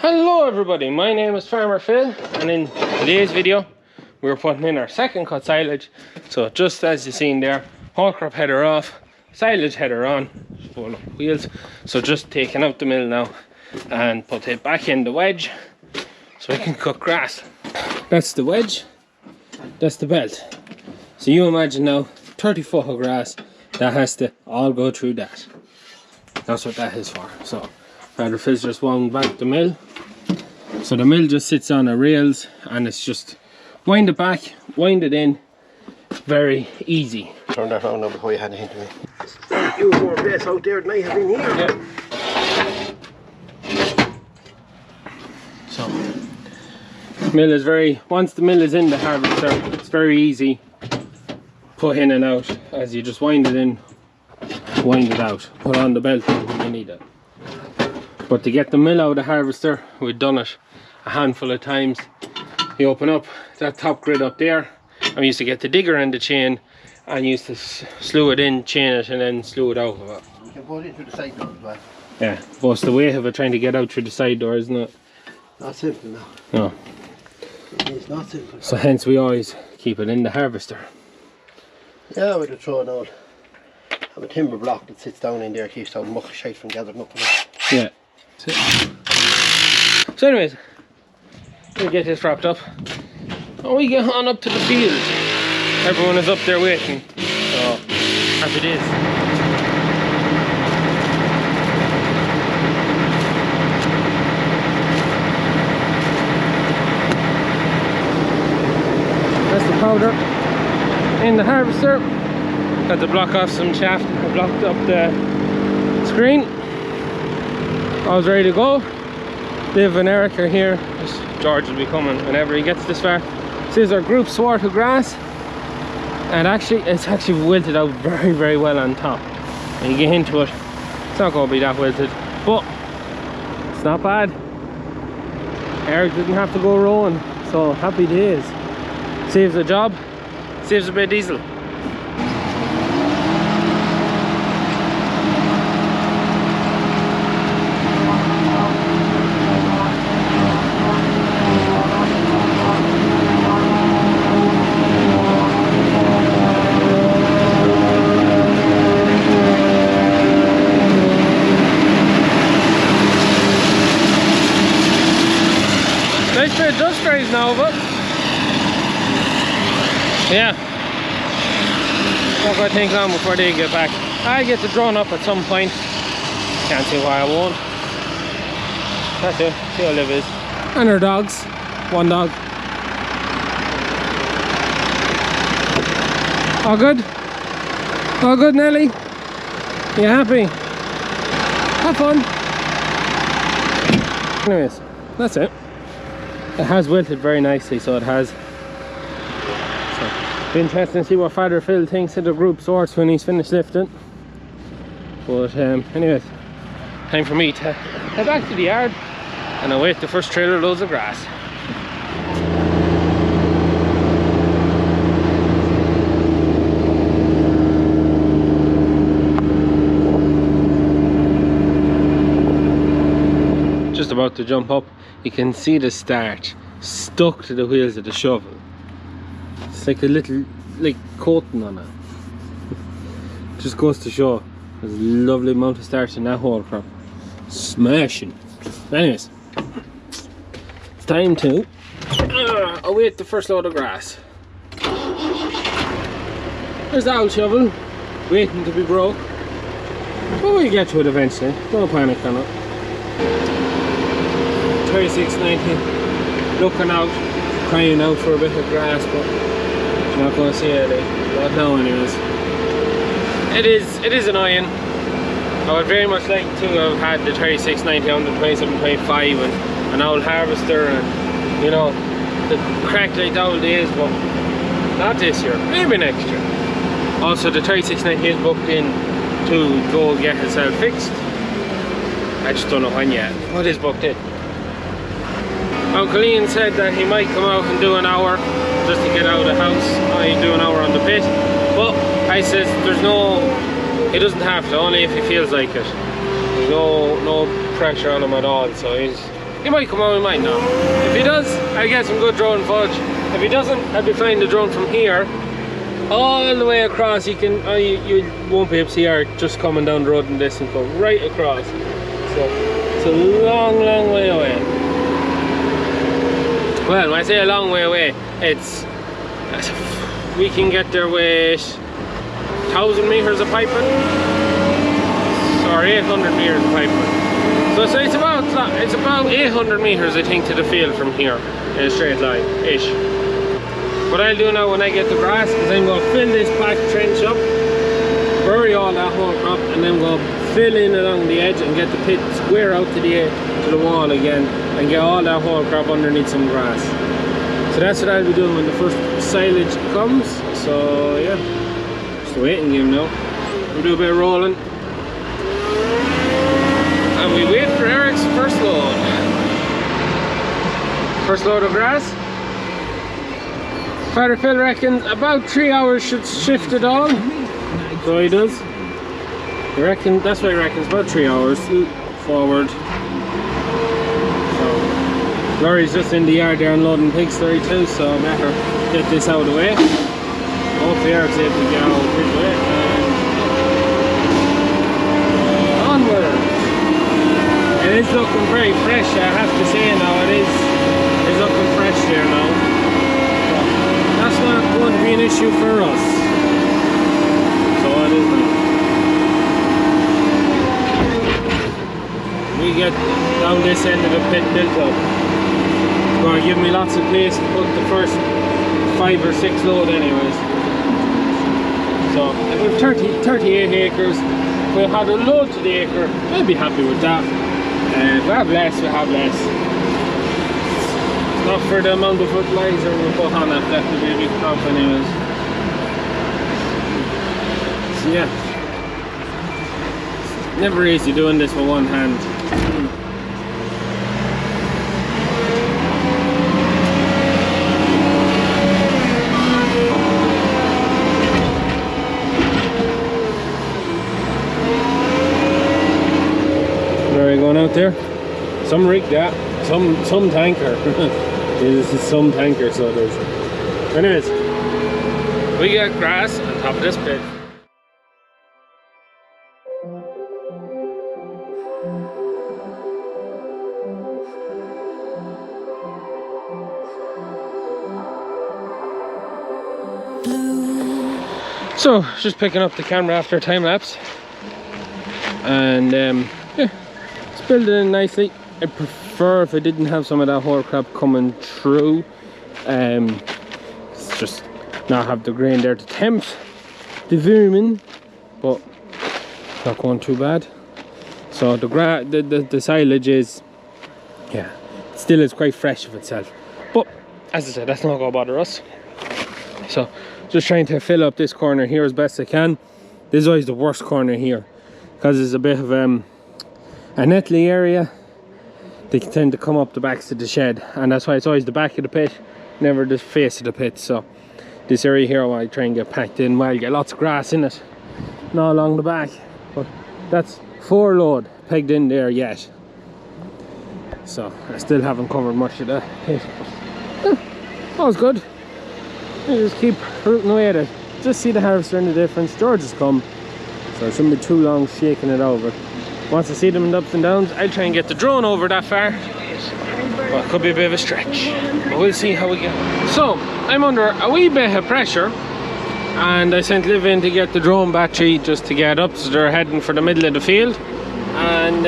Hello everybody, my name is Farmer Phil, and in today's video we're putting in our second cut silage. So just as you've seen there, whole crop header off, silage header on, full of wheels. So just taking out the mill now and put it back in the wedge so we can cut grass. That's the wedge, that's the belt. So you imagine now 30 foot of grass that has to all go through that. That's what that is for. So Father Phil's just wound back the mill. So the mill just sits on the rails and it's just wind it back, wind it in, very easy. Turn that around now before you hand it into me. You have more place out there than I have in here. Yeah. So mill is very, once the mill is in the harvester, it's very easy. Put in and out as you just wind it in, wind it out. Put on the belt when you need it. But to get the mill out of the harvester, we've done it a handful of times. You open up that top grid up there, and we used to get the digger and the chain and used to slew it in, chain it, and then slew it out of it. You can put it through the side door as well. Yeah, but it's the way of it trying to get out through the side door, isn't it? Not simple now. No. It's not simple. So hence we always keep it in the harvester. Yeah, we'd have thrown out. Have a timber block that sits down in there, keeps out muck shite from gathering up. Yeah. So anyways, we get this wrapped up and we get on up to the field. Everyone is up there waiting, so happy days. That's the powder in the harvester. Had to block off some shaft. I blocked up the screen. I was ready to go. Liv and Eric are here. George will be coming whenever he gets this far. This is our group sward of grass, and actually it's actually wilted out very, very well on top. When you get into it, it's not going to be that wilted, but it's not bad. Eric didn't have to go rowing, so happy days. Saves a job, saves a bit of diesel. Nice bit of dust rays now, but yeah, not going to take long before they get back. I get the drone up at some point. Can't see why I won't. That's it. See how Liv is. And her dogs. One dog. All good? All good, Nelly? You happy? Have fun. Anyways, that's it. It has wilted very nicely, so it has. So, it'll be interesting to see what Father Phil thinks of the group sorts when he's finished lifting. But anyways, time for me to head back to the yard and await the first trailer loads of grass. Just about to jump up, you can see the starch stuck to the wheels of the shovel. It's like a little coating on it. Just goes to show there's a lovely amount of starch in that whole crop. Smashing. Anyways, it's time to await the first load of grass. There's the old shovel waiting to be broke, but we'll get to it eventually. No panic on it. 3690, looking out, crying out for a bit of grass, but you're not going to see it. Not now anyways. It is annoying. I would very much like to have had the 3690 on the 2725 and an old harvester, and you know, the crack like the old days, but not this year, maybe next year. Also the 3690 is booked in to go get itself fixed. I just don't know when yet. What is booked in? Uncle Ian said that he might come out and do an hour just to get out of the house. He'd do an hour on the pit. But I says there's no, he doesn't have to, only if he feels like it. There's no pressure on him at all, so he's He might come out, he might not. If he does, I'll get some good drone footage. If he doesn't, I'll be flying the drone from here all the way across. You can, you won't be able to see Eric just coming down the road in this and go right across. So it's a long, long way away. Well, when I say a long way away, it's we can get there with 1,000 meters of piping, or 800 meters of piping. So it's about 800 meters, I think, to the field from here in a straight line ish. What I'll do now when I get the grass is I'm going to fill this back trench up, bury all that whole crop, and then go fill in along the edge and get the pit square out to the wall again, and get all that whole crop underneath some grass. So that's what I'll be doing when the first silage comes. So yeah, just a waiting game now. We'll do a bit of rolling and we wait for Eric's first load. First load of grass. Father Phil reckons about 3 hours should shift it all. So he does. I reckon, that's what he reckons, about 3 hours forward. So Laurie's just in the yard there unloading pig slurry too, so I better get this out of the way. Hopefully Eric's able to get out his way. And onward. It is looking very fresh, I have to say now. It's looking fresh there now. That's not going to be an issue for us. So it is now. We get down this end of the pit built up. It's going to give me lots of place to put the first 5 or 6 load anyways. So if we've 38 acres, if we had a load to the acre, I'd be happy with that. If we have less, we have less. Not for the amount of fertilizer we'll put on it, that would be a big crop anyways. So yeah, never easy doing this with one hand. Where are you going out there? Some rig that. Some tanker. This is some tanker, so it is. Anyways, we got grass on top of this pit. So, just picking up the camera after a time lapse, and yeah, it's building in nicely. I prefer if I didn't have some of that whole crop coming through. It's just not have the grain there to tempt the vermin, but not going too bad. So the silage is, yeah, it still is quite fresh of itself. But as I said, that's not going to bother us. So just trying to fill up this corner here as best I can. This is always the worst corner here because it's a bit of a nettly area. They tend to come up the backs of the shed, and that's why it's always the back of the pit, never the face of the pit. So this area here I try and get packed in well, you get lots of grass in it, not along the back. But that's 4 load pegged in there yet, so I still haven't covered much of the pit. All's good. You just keep rooting away at it. Just see the harvester and the difference. George has come, so it shouldn't be too long shaking it over. Once I see them in the ups and downs, I'll try and get the drone over that far. Well, it could be a bit of a stretch, but we'll see how we get. So, I'm under a wee bit of pressure, and I sent Liv in to get the drone battery just to get up, so they're heading for the middle of the field. And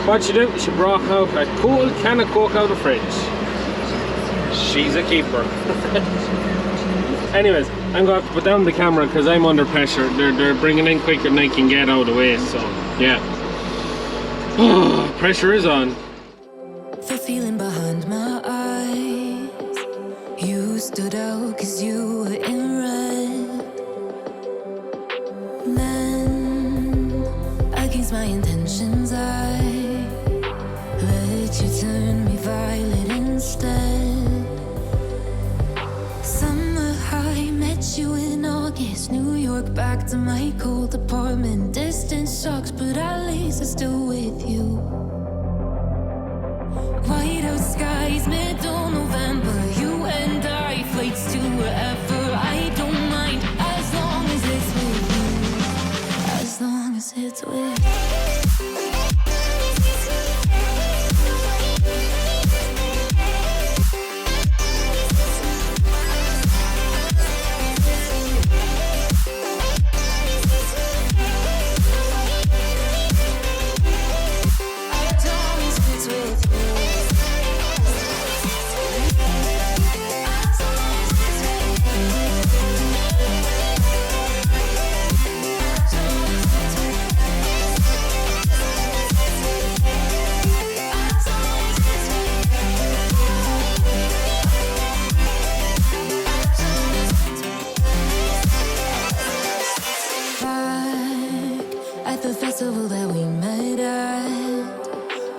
what she did, she brought out a cool can of Coke out of the fridge. She's a keeper. Anyways, I'm going to have to put down the camera because I'm under pressure. They're bringing in quicker than I can get out of the way, so yeah. Oh, pressure is on. The feeling behind my eyes, you stood out because you were in red. Then, against my intentions, I let you turn me violet instead. Summer high, met you in August, New York, back to my cold apartment. Distance sucks, but at least I'm still with you. middle November. You and I, flights to wherever. I don't mind as long as it's with you. As long as it's with you. That we met at,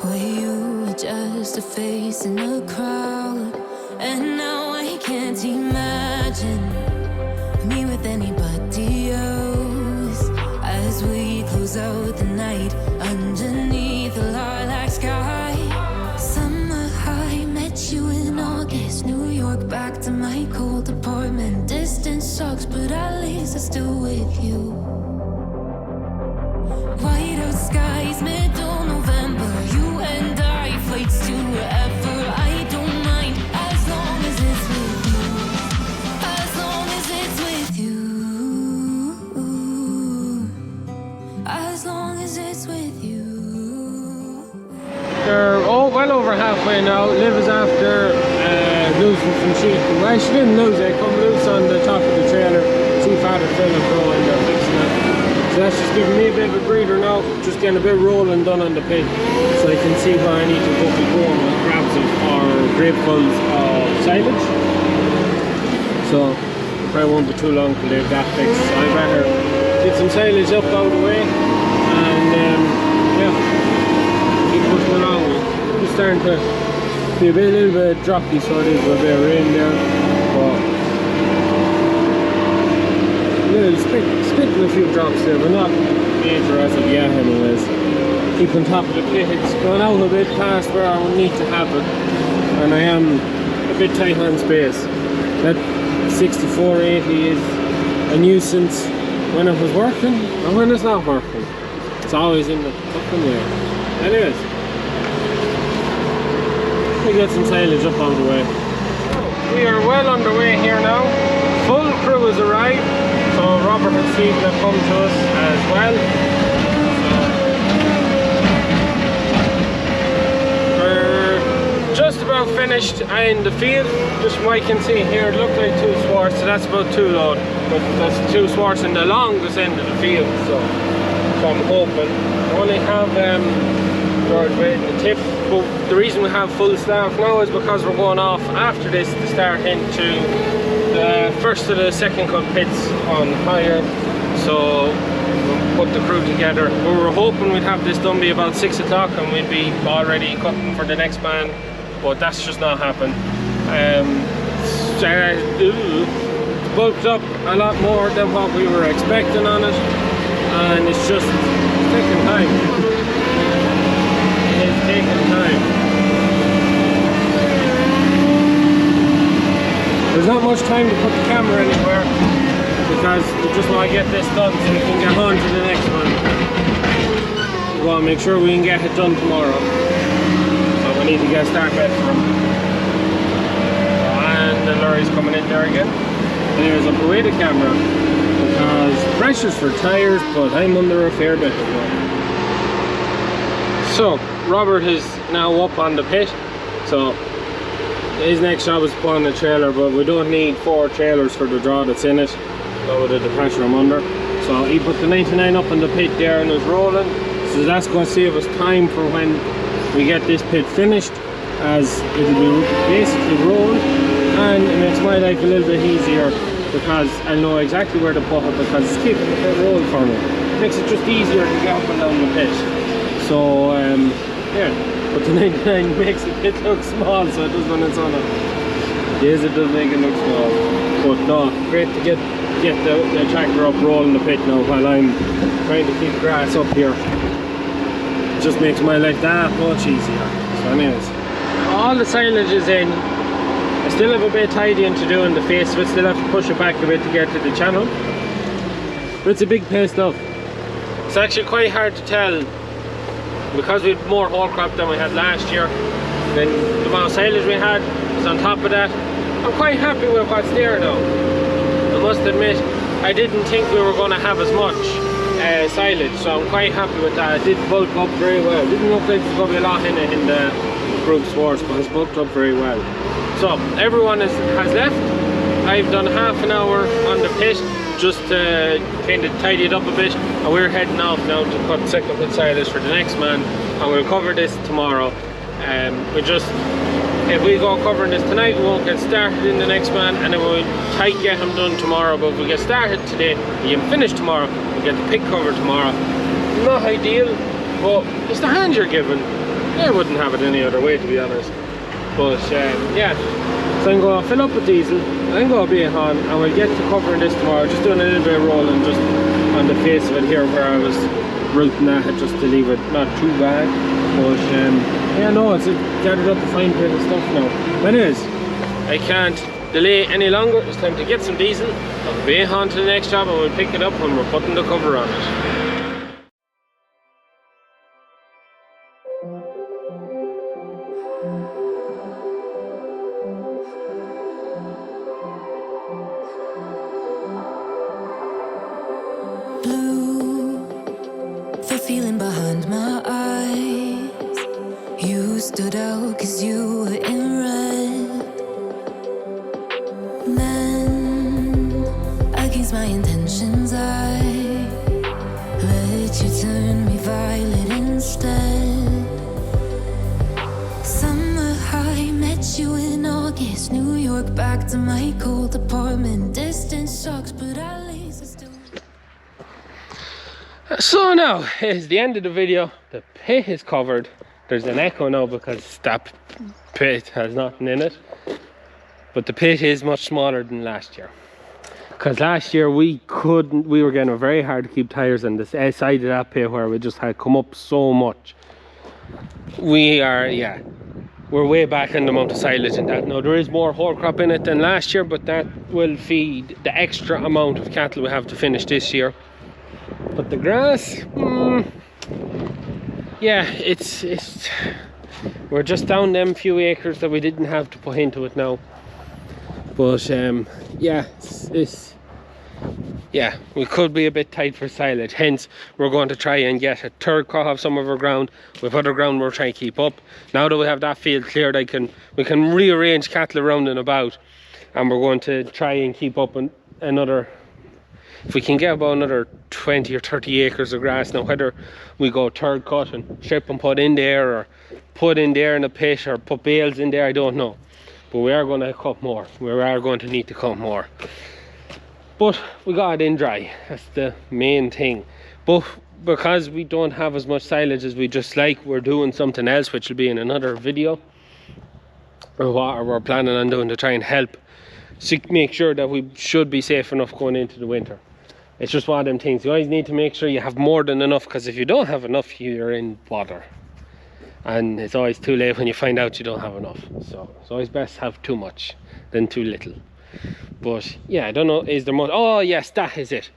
where you were just a face in a crowd, and now I can't imagine me with anybody else. As we close out the night underneath the lilac sky, summer high, met you in August, New York, back to my cold apartment. Distance sucks, but at least I'm still with you. White out skies, middle November. You and I, flights to wherever. I don't mind as long as it's with you. As long as it's with you. As long as it's with you. They're well over halfway now. Liv is after losing some sheep. Well, she didn't lose it. Come loose on the top of the trailer. See Father Phil and Bro and they're fixing it. So that's just giving me a bit of a breather now, just getting a bit of rolling done on the pit, so I can see where I need to go home with grabs or grapefuls of silage. So probably won't be too long to leave that fixed. So I better get some silage up out of the way and yeah, keep pushing along. It's starting to be a little bit droppy, so it is with a bit of rain there. But spitting a few drops there, but not major as of yet anyways. Keep on top of the pit, it's gone out a bit past where I would need to have it, and I am a bit tight on space. That 6480 is a nuisance when it was working and when it's not working. It's always in the fucking way. Anyways, we get some silage up on the way. So, we are well underway here now. Full crew has arrived. So Robert and Stephen have come to us as well. We're just about finished in the field. Just from what you can see here, it looked like 2 swarts, so that's about 2 load. But that's 2 swarts in the longest end of the field, so I'm hoping. I only have the tip, but the reason we have full staff now is because we're going off after this to start into the first to the second cut pits on hire, so we'll put the crew together. We were hoping we'd have this done by about 6 o'clock and we'd be already cutting for the next band, but that's just not happened. Bulked up a lot more than what we were expecting on it, and it's just taking time. It is taking time. There's not much time to put the camera anywhere because we just want to get this done so we can get on to the next one. We want to make sure we can get it done tomorrow. So we need to get start bed for them. And the lorry's coming in there again. Anyways, I'll put away the camera because pressure's for tyres, but I'm under a fair bit of work. So Robert is now up on the pit. So his next job is to put on the trailer, but we don't need 4 trailers for the draw that's in it. Lower the pressure I'm under. So he put the 99 up in the pit there and is rolling. So that's going to save us time for when we get this pit finished, as it'll be basically rolled, and it makes my life a little bit easier because I know exactly where to put it because it's keeping the pit rolled for me. It makes it just easier to get up and down the pit. So yeah. But the 99 makes the pit look small, so it does when it's on it. Yes, it does make it look small. But no, great to get the tractor up rolling the pit now while I'm trying to keep grass up here. It just makes my life that much easier. So anyways, all the silage is in. I still have a bit of tidying to do in the face of it, still have to push it back a bit to get to the channel. But it's a big pace stuff. It's actually quite hard to tell because we had more whole crop than we had last year. Then the amount of silage we had is on top of that. I'm quite happy with what's there though. I must admit, I didn't think we were going to have as much silage, so I'm quite happy with that. It did bulk up very well. It didn't look like there's going to be a lot in it in the group swards, but it's bulked up very well. So everyone has left. I've done half an hour on the pit just to kind of tidy it up a bit, and we're heading off now to cut second cut silage for the next man, and we'll cover this tomorrow. If we go covering this tonight, we won't get started in the next man, and then we'll try to get them done tomorrow. But if we get started today, we can finish tomorrow, we get the pit covered tomorrow. Not ideal, but it's the hand you're given. I wouldn't have it any other way, to be honest. But yeah, so I'm going to fill up with diesel, I'm going to be on, and we'll get to covering this tomorrow. Just doing a little bit of rolling just on the face of it here where I was routing that just to leave it not too bad. But yeah, no, it's gathered up a fine bit of stuff now. But anyways, I can't delay any longer. It's time to get some diesel. I'll be on to the next job, and we'll pick it up when we're putting the cover on it. Feeling behind my eyes, you stood out 'cause you were in red. Then, against my intentions, I let you turn me violet instead. Summer high, met you in August, New York, back to my cold apartment. Distance sucks, but at least it's still. So now is the end of the video. The pit is covered. There's an echo now because that pit has nothing in it, but the pit is much smaller than last year, because last year we were getting it very hard to keep tires on this side of that pit where we just had come up so much. We're way back in the amount of silage in that. Now there is more whole crop in it than last year, but that will feed the extra amount of cattle we have to finish this year. But the grass, yeah, it's we're just down them few acres that we didn't have to put into it now. But yeah, yeah, we could be a bit tight for silage. Hence, we're going to try and get a third cut of some of our ground. With other ground we're trying to keep up. Now that we have that field cleared, we can rearrange cattle around and about, and we're going to try and keep up another. If we can get about another 20 or 30 acres of grass. Now whether we go third cut and strip and put in there, or put in there in a pit, or put bales in there, I don't know. But we are going to cut more. We are going to need to cut more. But we got it in dry. That's the main thing. But because we don't have as much silage as we just like, we're doing something else, which will be in another video, or what we're planning on doing to try and help make sure that we should be safe enough going into the winter. It's just one of them things. You always need to make sure you have more than enough, because if you don't have enough, you're in bother. And it's always too late when you find out you don't have enough. So it's always best to have too much than too little. But yeah, I don't know, is there more? Oh yes, that is it.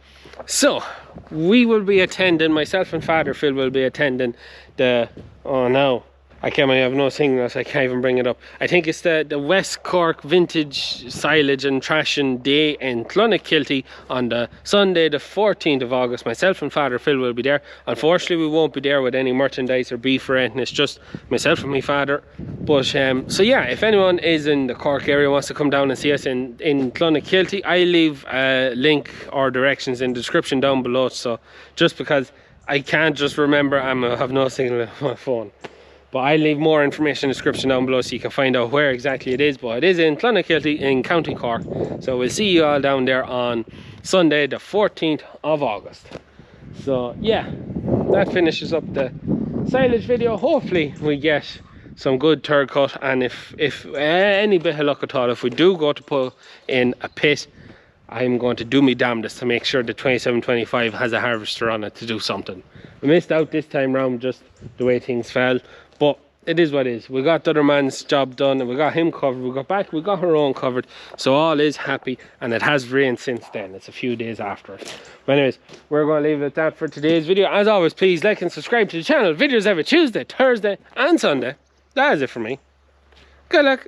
So we will be attending, myself and Father Phil will be attending the, oh no, I have no signals, I can't even bring it up. I think it's the West Cork Vintage Silage and Threshing Day in Clonakilty on the Sunday the 14th of August. Myself and Father Phil will be there. Unfortunately we won't be there with any merchandise or beef or anything. It's just myself and my father. But so yeah, if anyone is in the Cork area, wants to come down and see us in Clonakilty, I leave a link or directions in the description down below. So just because I can't just remember, I have no signal on my phone. But I'll leave more information in the description down below so you can find out where exactly it is. But it is in Clonakilty in County Cork. So we'll see you all down there on Sunday the 14th of August. So yeah, that finishes up the silage video. Hopefully we get some good third cut, and if any bit of luck at all, if we do go to put in a pit, I'm going to do me damnedest to make sure the 2725 has a harvester on it to do something. We missed out this time round, just the way things fell. But it is what it is. We got the other man's job done and we got him covered. We got her own covered. So all is happy, and it has rained since then. It's a few days after it. But anyways, we're going to leave it at that for today's video. As always, please like and subscribe to the channel. Videos every Tuesday, Thursday and Sunday. That is it for me. Good luck.